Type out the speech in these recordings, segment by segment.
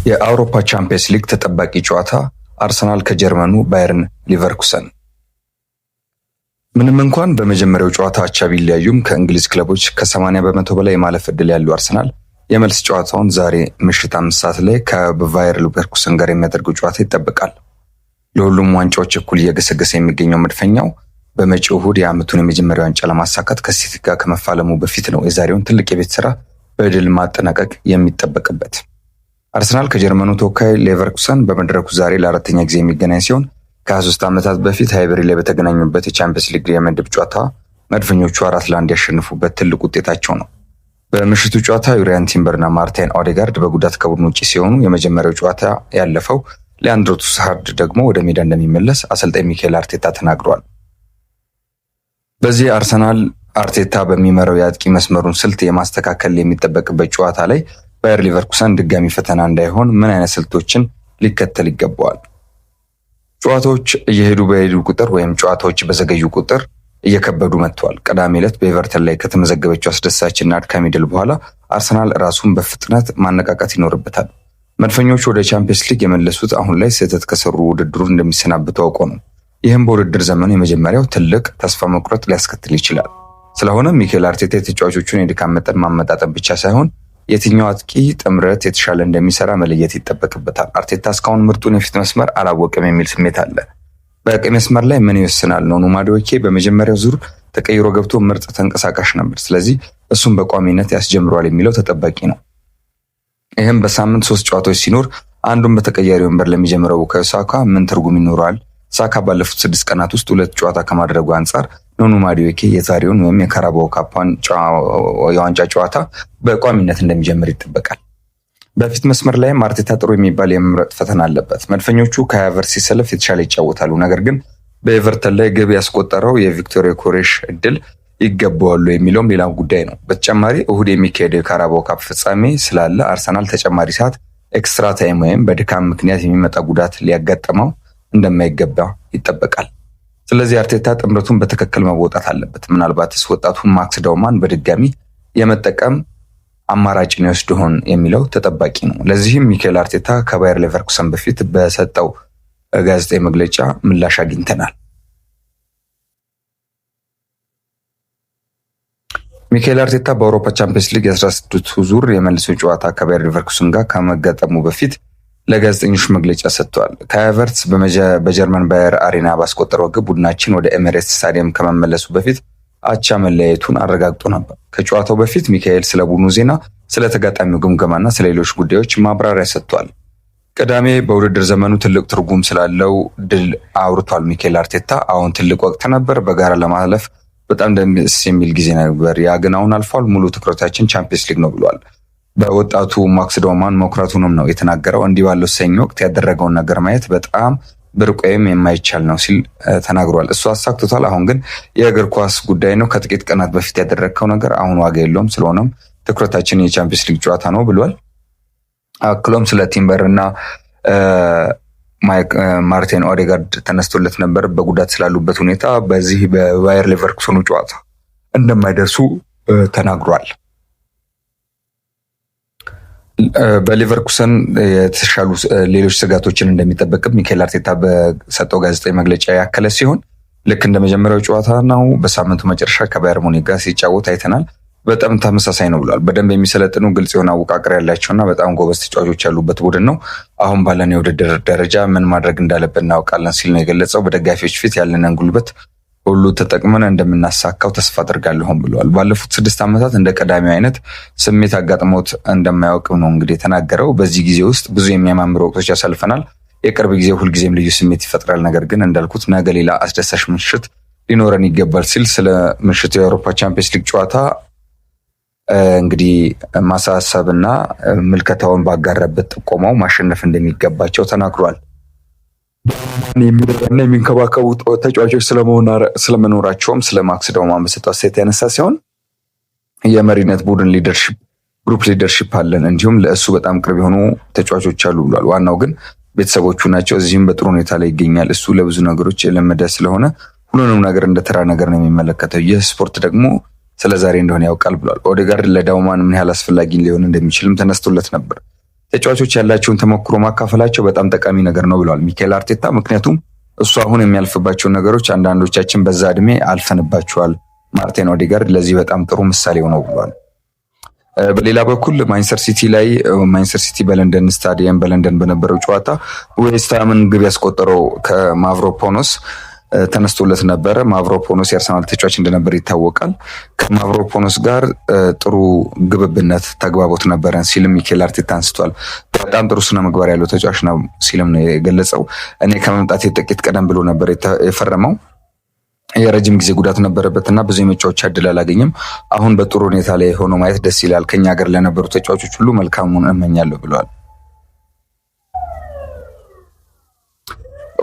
የአውሮፓ ቻምፒየንስ ሊግ ተጠባቂ ጨዋታ አርሰናል ከጀርመኑ ባየርን ሊቨርኩሰን። ምንም እንኳን በመጀመሪያው ጨዋታ አቻ ቢለያዩም ከእንግሊዝ ክለቦች ከ80 በመቶ በላይ የማለፍ ዕድል ያለው አርሰናል የመልስ ጨዋታውን ዛሬ ምሽት 5 ሰዓት ላይ ከባየር ሊቨርኩሰን ጋር የሚያደርገው ጨዋታ ይጠበቃል። ለሁሉም ዋንጫዎች እኩል እየገሰገሰ የሚገኘው መድፈኛው በመጪው እሁድ የዓመቱን የመጀመሪያ ዋንጫ ለማሳካት ከሲቲ ጋር ከመፋለሙ በፊት ነው የዛሬውን ትልቅ የቤት ስራ በድል ማጠናቀቅ የሚጠበቅበት። አርሰናል ከጀርመኑ ተወካይ ሌቨርኩሰን በመድረኩ ዛሬ ለአራተኛ ጊዜ የሚገናኝ ሲሆን ከ23 ዓመታት በፊት ሃይበሪ ላይ በተገናኙበት የቻምፒየንስ ሊግ የምድብ ጨዋታ መድፈኞቹ 4-1 ያሸነፉበት ትልቅ ውጤታቸው ነው። በምሽቱ ጨዋታ ዩሪያን ቲምበርና ማርቲን ኦዴጋርድ በጉዳት ከቡድን ውጪ ሲሆኑ የመጀመሪያው ጨዋታ ያለፈው ሊያንድሮ ትሮሳርድ ደግሞ ወደ ሜዳ እንደሚመለስ አሰልጣኝ ሚካኤል አርቴታ ተናግረዋል። በዚህ አርሰናል አርቴታ በሚመራው የአጥቂ መስመሩን ስልት የማስተካከል የሚጠበቅበት ጨዋታ ላይ ባየር ሊቨርኩሰን ድጋሚ ፈተና እንዳይሆን ምን አይነት ስልቶችን ሊከተል ይገባዋል? ጨዋታዎች እየሄዱ በሄዱ ቁጥር ወይም ጨዋታዎች በዘገዩ ቁጥር እየከበዱ መጥተዋል። ቅዳሜ ዕለት በኤቨርተን ላይ ከተመዘገበችው አስደሳችና አድካሚ ድል በኋላ አርሰናል ራሱን በፍጥነት ማነቃቃት ይኖርበታል። መድፈኞቹ ወደ ቻምፒየንስ ሊግ የመለሱት አሁን ላይ ስህተት ከሰሩ ውድድሩን እንደሚሰናብቱ አውቆ ነው። ይህም በውድድር ዘመኑ የመጀመሪያው ትልቅ ተስፋ መቁረጥ ሊያስከትል ይችላል። ስለሆነ ሚኬል አርቴታ የተጫዋቾቹን የድካም መጠን ማመጣጠን ብቻ ሳይሆን የትኛው አጥቂ ጥምረት የተሻለ እንደሚሰራ መለየት ይጠበቅበታል። አርቴታ እስካሁን ምርጡን የፊት መስመር አላወቅም የሚል ስሜት አለ። በቀኝ መስመር ላይ ምን ይወስናል ነው? ማዱዌኬ በመጀመሪያው ዙር ተቀይሮ ገብቶ ምርጥ ተንቀሳቃሽ ነበር። ስለዚህ እሱም በቋሚነት ያስጀምረዋል የሚለው ተጠባቂ ነው። ይህም በሳምንት 3 ጨዋታዎች ሲኖር አንዱን በተቀያሪ ወንበር ለሚጀምረው ቡካዮ ሳካ ምን ትርጉም ይኖረዋል? ሳካ ባለፉት 6 ቀናት ውስጥ 2 ጨዋታ ከማድረጉ አንጻር ኖኑ ማዱዌኬ የዛሬውን ወይም የካራባኦ ካፕን የዋንጫ ጨዋታ በቋሚነት እንደሚጀምር ይጠበቃል። በፊት መስመር ላይም አርቴታ ጥሩ የሚባል የመምረጥ ፈተና አለበት። መድፈኞቹ ከሃቨርትዝ ሲሰለፍ የተሻለ ይጫወታሉ። ነገር ግን በኤቨርተን ላይ ግብ ያስቆጠረው የቪክቶር ዮኬሬሽ እድል ይገባዋሉ የሚለውም ሌላው ጉዳይ ነው። በተጨማሪ እሁድ የሚካሄደው የካራባኦ ካፕ ፍጻሜ ስላለ አርሰናል ተጨማሪ ሰዓት ኤክስትራ ታይም ወይም በድካም ምክንያት የሚመጣ ጉዳት ሊያጋጥመው እንደማይገባ ይጠበቃል። ስለዚህ አርቴታ ጥምረቱን በትክክል መወጣት አለበት። ምናልባትስ ወጣቱን ማክስ ዳውማን በድጋሚ የመጠቀም አማራጭን ይወስድ ይሆን የሚለው ተጠባቂ ነው። ለዚህም ሚኬል አርቴታ ከባየር ሌቨርኩሰን በፊት በሰጠው ጋዜጣዊ መግለጫ ምላሽ አግኝተናል። ሚኬል አርቴታ በአውሮፓ ቻምፒየንስ ሊግ የ16ቱ ዙር የመልሶ ጨዋታ ከባየር ሌቨርኩሰን ጋር ከመገጠሙ በፊት ለጋዜጠኞች መግለጫ ሰጥተዋል። ከሃቨርትዝ በጀርመን ባየር አሬና ባስቆጠረው ግብ ቡድናችን ወደ ኤሚሬትስ ስታዲየም ከመመለሱ በፊት አቻ መለያየቱን አረጋግጦ ነበር። ከጨዋታው በፊት ሚካኤል ስለ ቡድኑ ዜና፣ ስለ ተጋጣሚው ግምገማና ስለ ሌሎች ጉዳዮች ማብራሪያ ሰጥቷል። ቅዳሜ በውድድር ዘመኑ ትልቅ ትርጉም ስላለው ድል አውርቷል። ሚካኤል አርቴታ አሁን ትልቅ ወቅት ነበር፣ በጋራ ለማለፍ በጣም ደስ የሚል ጊዜ ነበር። ያ ግን አሁን አልፏል። ሙሉ ትኩረታችን ቻምፒየንስ ሊግ ነው ብሏል። በወጣቱ ማክስ ዳውማን መኩራቱንም ነው የተናገረው። እንዲህ ባለው ሰኞ ወቅት ያደረገውን ነገር ማየት በጣም ብርቅ ወይም የማይቻል ነው ሲል ተናግሯል። እሱ አሳክቶታል። አሁን ግን የእግር ኳስ ጉዳይ ነው። ከጥቂት ቀናት በፊት ያደረግከው ነገር አሁን ዋጋ የለውም። ስለሆነም ትኩረታችን የቻምፒየንስ ሊግ ጨዋታ ነው ብሏል። አክሎም ስለ ቲምበር እና ማርቲን ኦዴጋርድ ተነስቶለት ነበር። በጉዳት ስላሉበት ሁኔታ በዚህ በባየር ሌቨርኩሰኑ ጨዋታ እንደማይደርሱ ተናግሯል። በሊቨርኩሰን የተሻሉ ሌሎች ስጋቶችን እንደሚጠበቅም ሚኬል አርቴታ በሰጠው ጋዜጣዊ መግለጫ ያከለ ሲሆን ልክ እንደ መጀመሪያው ጨዋታ ነው በሳምንቱ መጨረሻ ከባየር ሙኒክ ጋር ሲጫወት አይተናል። በጣም ተመሳሳይ ነው ብሏል። በደንብ የሚሰለጥኑ ግልጽ የሆነ አወቃቀር ያላቸውና በጣም ጎበዝ ተጫዋቾች ያሉበት ቡድን ነው። አሁን ባለን የውድድር ደረጃ ምን ማድረግ እንዳለብን እናውቃለን ሲል ነው የገለጸው። በደጋፊዎች ፊት ያለንን ጉልበት ሁሉ ተጠቅመን እንደምናሳካው ተስፋ አድርጋለሁም ብለዋል። ባለፉት 6 ዓመታት እንደ ቀዳሚው አይነት ስሜት አጋጥሞት እንደማያውቅ ነው እንግዲህ የተናገረው። በዚህ ጊዜ ውስጥ ብዙ የሚያማምሩ ወቅቶች ያሳልፈናል። የቅርብ ጊዜ ሁልጊዜም ልዩ ስሜት ይፈጥራል። ነገር ግን እንዳልኩት ነገ ሌላ አስደሳች ምሽት ሊኖረን ይገባል ሲል ስለ ምሽቱ የአውሮፓ ቻምፒየንስ ሊግ ጨዋታ እንግዲህ ማሳሰብና ምልከታውን ባጋረበት ጥቆማው ማሸነፍ እንደሚገባቸው ተናግሯል። የሚደረና የሚንከባከቡ ተጫዋቾች ስለመኖራቸውም ስለ ማክስ ዳውማን በሰጠው አስተያየት ያነሳ ሲሆን የመሪነት ቡድን ሊደርሺፕ ግሩፕ ሊደርሺፕ አለን፣ እንዲሁም ለእሱ በጣም ቅርብ የሆኑ ተጫዋቾች አሉ ብሏል። ዋናው ግን ቤተሰቦቹ ናቸው። እዚህም በጥሩ ሁኔታ ላይ ይገኛል። እሱ ለብዙ ነገሮች የለመደ ስለሆነ ሁሉንም ነገር እንደ ተራ ነገር ነው የሚመለከተው። ይህ ስፖርት ደግሞ ስለ ዛሬ እንደሆነ ያውቃል ብሏል። ኦዴጋርድ ለዳውማን ምን ያህል አስፈላጊ ሊሆን እንደሚችልም ተነስቶለት ነበር። ተጫዋቾች ያላቸውን ተሞክሮ ማካፈላቸው በጣም ጠቃሚ ነገር ነው ብለዋል ሚኬል አርቴታ። ምክንያቱም እሱ አሁን የሚያልፍባቸውን ነገሮች አንዳንዶቻችን በዛ እድሜ አልፈንባቸዋል። ማርቲን ኦዴጋርድ ለዚህ በጣም ጥሩ ምሳሌ ነው ብሏል። በሌላ በኩል ማንቸስተር ሲቲ በለንደን ስታዲየም በለንደን በነበረው ጨዋታ ዌስትሃምን ግብ ያስቆጠረው ከማቭሮፓኖስ ተነስቶለት ነበረ። ማቭሮፓኖስ የአርሰናል ተጫዋች እንደነበር ይታወቃል። ከማቭሮፓኖስ ጋር ጥሩ ግብብነት ተግባቦት ነበረን ሲልም ሚኬል አርቴታ አንስቷል። በጣም ጥሩ ስነ ምግባር ያለው ተጫዋች ነው ሲልም ነው የገለጸው። እኔ ከመምጣቴ ጥቂት ቀደም ብሎ ነበር የፈረመው። የረጅም ጊዜ ጉዳት ነበረበትና ብዙ የመጫወቻ እድል አላገኘም። አሁን በጥሩ ሁኔታ ላይ ሆኖ ማየት ደስ ይላል። ከኛ ሀገር ለነበሩ ተጫዋቾች ሁሉ መልካሙን እመኛለሁ ብለዋል።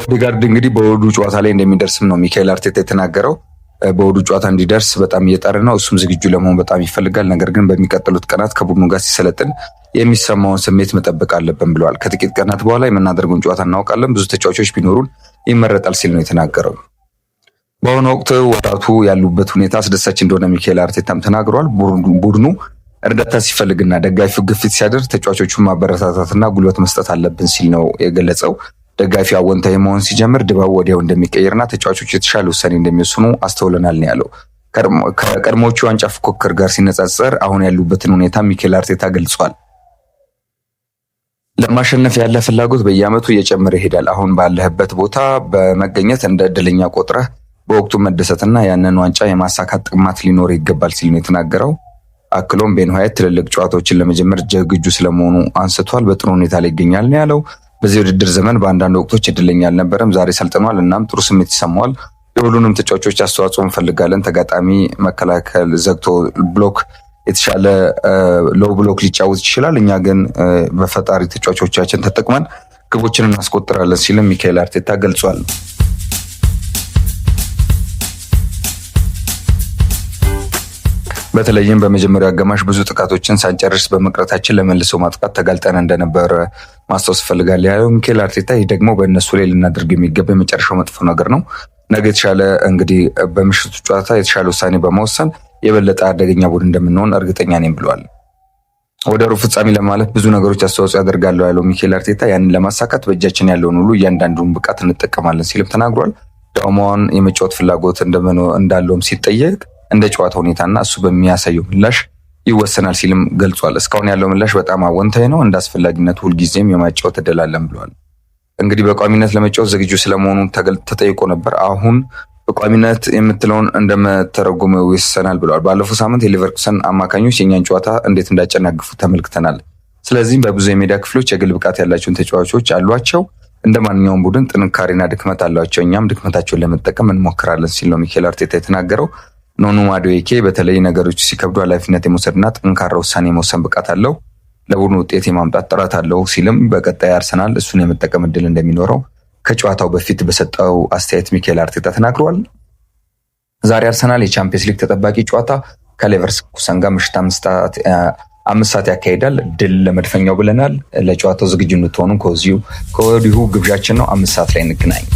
ኦዴጋርድ እንግዲህ በወዱ ጨዋታ ላይ እንደሚደርስም ነው ሚካኤል አርቴታ የተናገረው። በወዱ ጨዋታ እንዲደርስ በጣም እየጣረ ነው። እሱም ዝግጁ ለመሆን በጣም ይፈልጋል። ነገር ግን በሚቀጥሉት ቀናት ከቡድኑ ጋር ሲሰለጥን የሚሰማውን ስሜት መጠበቅ አለብን ብለዋል። ከጥቂት ቀናት በኋላ የምናደርገውን ጨዋታ እናውቃለን። ብዙ ተጫዋቾች ቢኖሩን ይመረጣል ሲል ነው የተናገረው። በአሁኑ ወቅት ወጣቱ ያሉበት ሁኔታ አስደሳች እንደሆነ ሚካኤል አርቴታም ተናግሯል። ቡድኑ እርዳታ ሲፈልግና ደጋፊው ግፊት ሲያደርግ ተጫዋቾቹን ማበረታታትና ጉልበት መስጠት አለብን ሲል ነው የገለጸው። ደጋፊው አወንታዊ መሆን ሲጀምር ድባቡ ወዲያው እንደሚቀየርና ተጫዋቾች የተሻለ ውሳኔ እንደሚወስኑ አስተውለናል ነው ያለው። ከቀድሞቹ ዋንጫ ፉክክር ጋር ሲነጻጸር አሁን ያሉበትን ሁኔታ ሚካኤል አርቴታ ገልጿል። ለማሸነፍ ያለ ፍላጎት በየዓመቱ እየጨመረ ይሄዳል። አሁን ባለህበት ቦታ በመገኘት እንደ እድለኛ ቆጥረህ በወቅቱ መደሰትና ያንን ዋንጫ የማሳካት ጥማት ሊኖር ይገባል ሲል ነው የተናገረው። አክሎም ቤን ዋይት ትልልቅ ጨዋታዎችን ለመጀመር ዝግጁ ስለመሆኑ አንስቷል። በጥሩ ሁኔታ ላይ ይገኛል ነው ያለው። በዚህ ውድድር ዘመን በአንዳንድ ወቅቶች እድለኛ አልነበረም፣ ዛሬ ሰልጥኗል፣ እናም ጥሩ ስሜት ይሰማዋል። የሁሉንም ተጫዋቾች አስተዋጽኦ እንፈልጋለን። ተጋጣሚ መከላከል ዘግቶ ብሎክ የተሻለ ሎው ብሎክ ሊጫወት ይችላል። እኛ ግን በፈጣሪ ተጫዋቾቻችን ተጠቅመን ግቦችን እናስቆጥራለን ሲልም ሚካኤል አርቴታ ገልጿል። በተለይም በመጀመሪያው አጋማሽ ብዙ ጥቃቶችን ሳንጨርስ በመቅረታችን ለመልሶ ማጥቃት ተጋልጠን እንደነበረ ማስታወስ ፈልጋለሁ ያለው ሚኬል አርቴታ፣ ይህ ደግሞ በእነሱ ላይ ልናደርግ የሚገባ የመጨረሻው መጥፎ ነገር ነው። ነገ የተሻለ እንግዲህ በምሽቱ ጨዋታ የተሻለ ውሳኔ በመወሰን የበለጠ አደገኛ ቡድን እንደምንሆን እርግጠኛ ነኝ ብለዋል። ወደ ሩብ ፍጻሜ ለማለፍ ብዙ ነገሮች አስተዋጽኦ ያደርጋሉ ያለው ሚኬል አርቴታ ያንን ለማሳካት በእጃችን ያለውን ሁሉ እያንዳንዱን ብቃት እንጠቀማለን ሲልም ተናግሯል። ዳውማውን የመጫወት ፍላጎት እንዳለውም ሲጠየቅ እንደ ጨዋታ ሁኔታና እሱ በሚያሳየው ምላሽ ይወሰናል ሲልም ገልጿል። እስካሁን ያለው ምላሽ በጣም አወንታዊ ነው፣ እንደ አስፈላጊነቱ ሁልጊዜም የማጫወት እድል አለን ብለዋል። እንግዲህ በቋሚነት ለመጫወት ዝግጁ ስለመሆኑ ተጠይቆ ነበር። አሁን በቋሚነት የምትለውን እንደመተረጎመው ይወሰናል ብለዋል። ባለፈው ሳምንት የሊቨርኩሰን አማካኞች የኛን ጨዋታ እንዴት እንዳጨናግፉ ተመልክተናል። ስለዚህም በብዙ የሜዳ ክፍሎች የግል ብቃት ያላቸውን ተጫዋቾች አሏቸው። እንደ ማንኛውም ቡድን ጥንካሬና ድክመት አላቸው። እኛም ድክመታቸውን ለመጠቀም እንሞክራለን ሲል ነው ሚኬል አርቴታ የተናገረው። ኖኑ ማዱዌኬ በተለይ ነገሮች ሲከብዱ ኃላፊነት የመውሰድና ጠንካራ ውሳኔ የመወሰን ብቃት አለው፣ ለቡድኑ ውጤት የማምጣት ጥረት አለው ሲልም በቀጣይ አርሰናል እሱን የመጠቀም እድል እንደሚኖረው ከጨዋታው በፊት በሰጠው አስተያየት ሚኬል አርቴታ ተናግሯል። ዛሬ አርሰናል የቻምፒየንስ ሊግ ተጠባቂ ጨዋታ ከሌቨርኩሰን ጋር ምሽት 5 ሰዓት ያካሂዳል። ድል ለመድፈኛው ብለናል። ለጨዋታው ዝግጁ እንድትሆኑ ከወዲሁ ግብዣችን ነው። 5 ሰዓት ላይ እንገናኝ።